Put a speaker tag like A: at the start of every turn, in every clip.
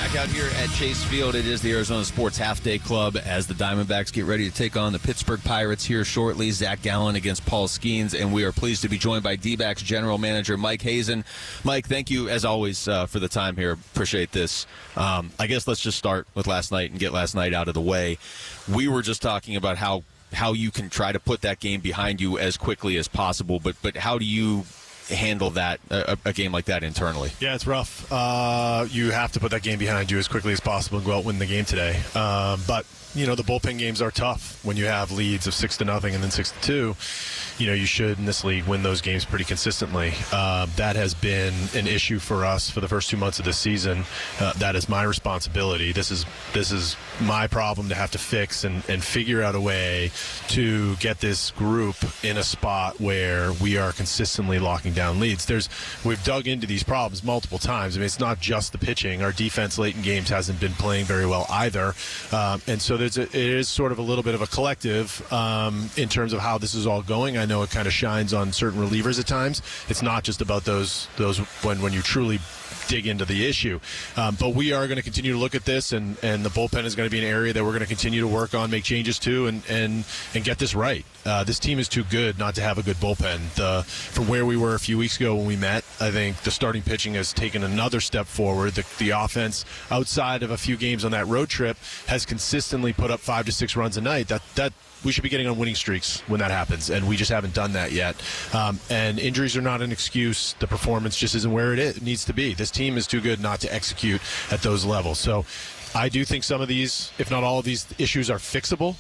A: back out here at Chase Field. It is the Arizona Sports Half-Day Club as the Diamondbacks get ready to take on the Pittsburgh Pirates here shortly. Zach Gallen against Paul Skeens, and we are pleased to be joined by D-backs General Manager Mike Hazen. Mike, thank you, as always, for the time here. Appreciate this. I guess let's just start with last night and get last night out of the way. We were just talking about how you can try to put that game behind you as quickly as possible, but how do you handle that, a game like that internally?
B: Yeah, it's rough. You have to put that game behind you as quickly as possible and go out and win the game today. But the bullpen games are tough when you have leads of 6-0 and then 6-2. You should in this league win those games pretty consistently. That has been an issue for us for the first 2 months of this season. That is my responsibility. This is my problem to have to fix and figure out a way to get this group in a spot where we are consistently locking down leads. We've dug into these problems multiple times. I mean, it's not just the pitching. Our defense late in games hasn't been playing very well either. And so it is sort of a little bit of a collective in terms of how this is all going. I know it kind of shines on certain relievers at times. It's not just about those when you truly dig into the issue. But we are going to continue to look at this, and the bullpen is going to be an area that we're going to continue to work on, make changes to, and get this right. This team is too good not to have a good bullpen. From where we were a few weeks ago when we met, I think the starting pitching has taken another step forward. The offense, outside of a few games on that road trip, has consistently put up 5 to 6 runs a night. That we should be getting on winning streaks when that happens, and we just haven't done that yet. And injuries are not an excuse. The performance just isn't where it needs to be. This team is too good not to execute at those levels. So I do think some of these, if not all of these issues, are fixable.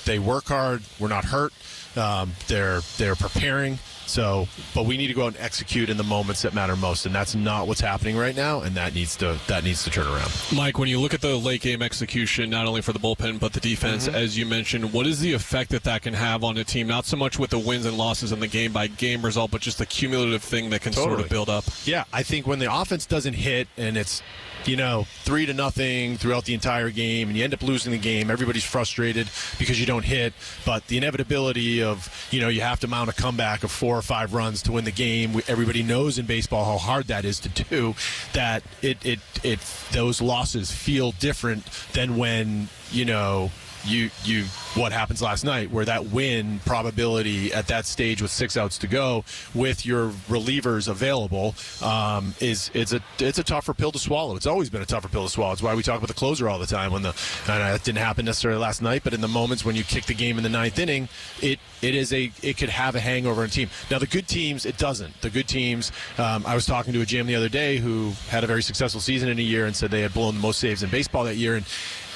B: They work hard. We're not hurt. They're preparing. But we need to go out and execute in the moments that matter most, and that's not what's happening right now, and that needs to turn around.
C: Mike, when you look at the late game execution, not only for the bullpen but the defense, as you mentioned, what is the effect that can have on a team? Not so much with the wins and losses in the game by game result, but just the cumulative thing that can sort of build up.
B: Yeah, I think when the offense doesn't hit and it's 3-0 throughout the entire game, and you end up losing the game, everybody's frustrated because you don't hit. But the inevitability of you have to mount a comeback of 4 or 5 runs to win the game. Everybody knows in baseball how hard that is to do. That those losses feel different than when what happens last night, where that win probability at that stage with 6 outs to go with your relievers available it's a tougher pill to swallow. It's always been a tougher pill to swallow. It's why we talk about the closer all the time. And that didn't happen necessarily last night, but in the moments when you kick the game in the 9th inning, it could have a hangover on a team. Now the good teams, it doesn't. The good teams, I was talking to a GM the other day who had a very successful season in a year and said they had blown the most saves in baseball that year,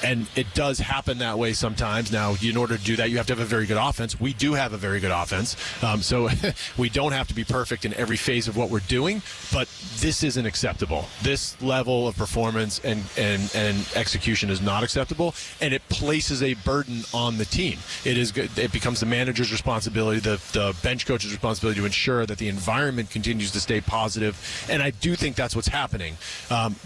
B: and it does happen that way sometimes. Now, in order to do that, you have to have a very good offense. We do have a very good offense. So we don't have to be perfect in every phase of what we're doing, but this isn't acceptable. This level of performance and execution is not acceptable, and it places a burden on the team. It becomes the manager's responsibility, the bench coach's responsibility to ensure that the environment continues to stay positive, and I do think that's what's happening.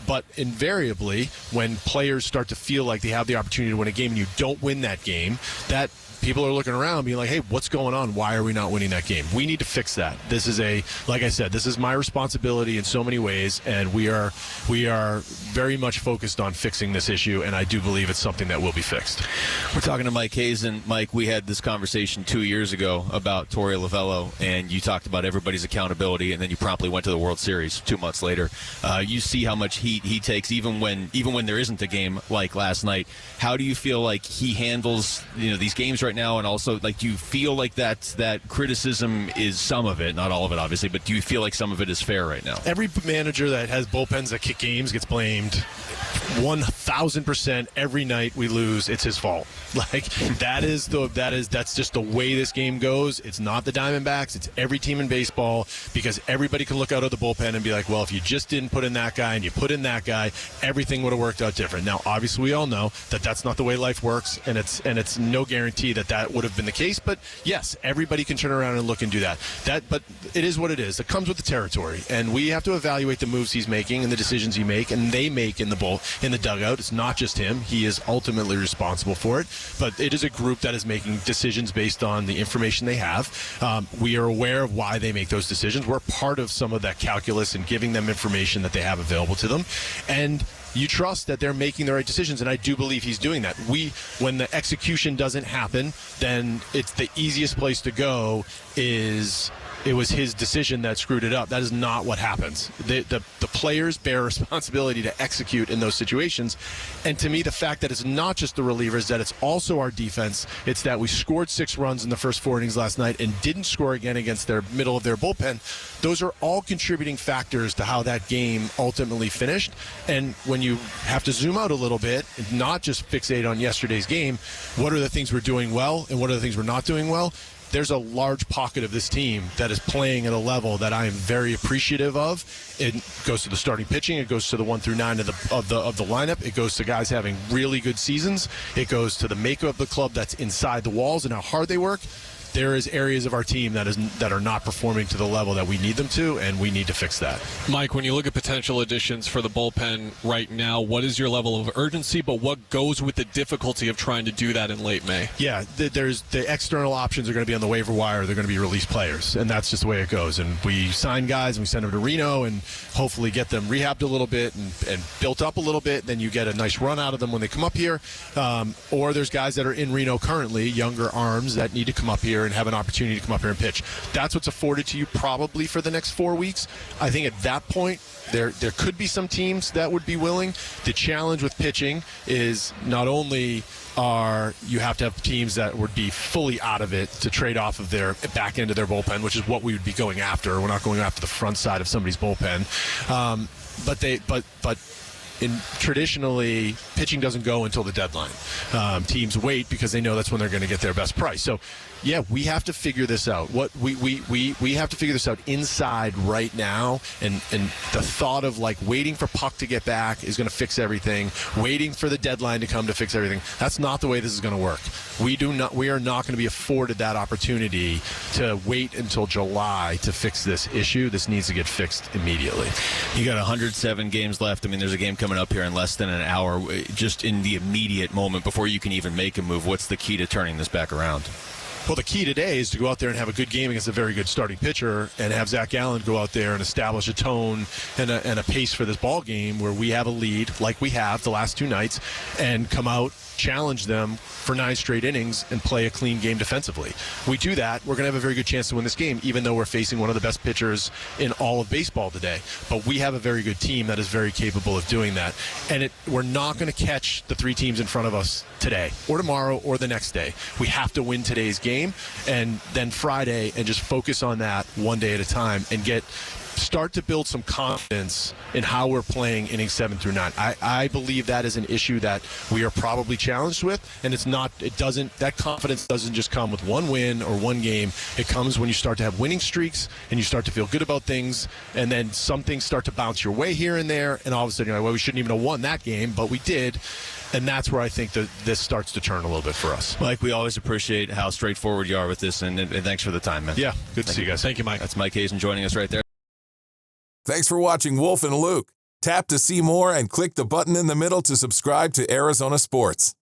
B: But invariably, when players start to feel like they have the opportunity to win a game and you don't win that game, that people are looking around being like, hey, what's going on? Why are we not winning that game? We need to fix that. This is like I said, this is my responsibility in so many ways, and we are very much focused on fixing this issue, and I do believe it's something that will be fixed.
A: We're talking to Mike Hazen. Mike, we had this conversation 2 years ago about Torey Lovullo, and you talked about everybody's accountability, and then you promptly went to the World Series 2 months later. You see how much heat he takes, even when there isn't a game like last night. How do you feel like he handles these games right now, and also, do you feel like that criticism is some of it, not all of it obviously, but do you feel like some of it is fair right now?
B: Every manager that has bullpens that kick games gets blamed 1,000%. Every night we lose, it's his fault. That's just the way this game goes. It's not the Diamondbacks, it's every team in baseball, because everybody can look out of the bullpen and be like, well, if you just didn't put in that guy and you put in that guy, everything would have worked out different. Now, obviously we all know that that's not the way life works, and it's no guarantee that would have been the case, but yes, everybody can turn around and look and do that. But it is what it is. It comes with the territory, and we have to evaluate the moves he's making and the decisions he make, and they make in the dugout. It's not just him. He is ultimately responsible for it, but it is a group that is making decisions based on the information they have. We are aware of why they make those decisions. We're part of some of that calculus and giving them information that they have available to them, and you trust that they're making the right decisions, and I do believe he's doing that. When the execution doesn't happen, then it's the easiest place to go is it was his decision that screwed it up. That is not what happens. The players bear responsibility to execute in those situations. And to me, the fact that it's not just the relievers, that it's also our defense. It's that we scored 6 runs in the first 4 innings last night and didn't score again against their middle of their bullpen. Those are all contributing factors to how that game ultimately finished. And when you have to zoom out a little bit and not just fixate on yesterday's game, what are the things we're doing well and what are the things we're not doing well? There's a large pocket of this team that is playing at a level that I am very appreciative of. It goes to the starting pitching. It goes to the 1 through 9 of the lineup. It goes to guys having really good seasons. It goes to the makeup of the club that's inside the walls and how hard they work. There is areas of our team that are not performing to the level that we need them to, and we need to fix that.
C: Mike, when you look at potential additions for the bullpen right now, what is your level of urgency, but what goes with the difficulty of trying to do that in late May?
B: Yeah, there's the external options are going to be on the waiver wire. They're going to be released players, and that's just the way it goes. And we sign guys, and we send them to Reno, and hopefully get them rehabbed a little bit and built up a little bit. Then you get a nice run out of them when they come up here. Or there's guys that are in Reno currently, younger arms that need to come up here and have an opportunity to come up here and pitch. That's what's afforded to you probably for the next 4 weeks. I think at that point, there could be some teams that would be willing. The challenge with pitching is not only you have to have teams that would be fully out of it to trade off of their back end of their bullpen, which is what we would be going after. We're not going after the front side of somebody's bullpen. But traditionally, pitching doesn't go until the deadline. Teams wait because they know that's when they're going to get their best price. So, yeah, we have to figure this out. We have to figure this out inside right now. And the thought of like waiting for Puck to get back is going to fix everything. Waiting for the deadline to come to fix everything. That's not the way this is going to work. We are not going to be afforded that opportunity to wait until July to fix this issue. This needs to get fixed immediately.
A: You got 107 games left. I mean, there's a game coming up here in less than an hour. Just in the immediate moment before you can even make a move, what's the key to turning this back around?
B: Well, the key today is to go out there and have a good game against a very good starting pitcher and have Zach Gallen go out there and establish a tone and a pace for this ball game where we have a lead like we have the last 2 nights and come out, challenge them for 9 straight innings and play a clean game defensively. We do that, we're going to have a very good chance to win this game, even though we're facing one of the best pitchers in all of baseball today. But we have a very good team that is very capable of doing that. And we're not going to catch the 3 teams in front of us today or tomorrow or the next day. We have to win today's game and then Friday and just focus on that one day at a time and start to build some confidence in how we're playing innings 7 through 9. I believe that is an issue that we are probably challenged with, and that confidence doesn't just come with one win or one game. It comes when you start to have winning streaks and you start to feel good about things, and then some things start to bounce your way here and there, and all of a sudden you're like, well, we shouldn't even have won that game, but we did. And that's where I think that this starts to turn a little bit for us.
A: Mike, we always appreciate how straightforward you are with this, and thanks for the time, man.
B: Yeah, good to see you guys.
C: Thank you, Mike.
A: That's Mike Hazen joining us right there.
D: Thanks for watching Wolf and Luke. Tap to see more and click the button in the middle to subscribe to Arizona Sports.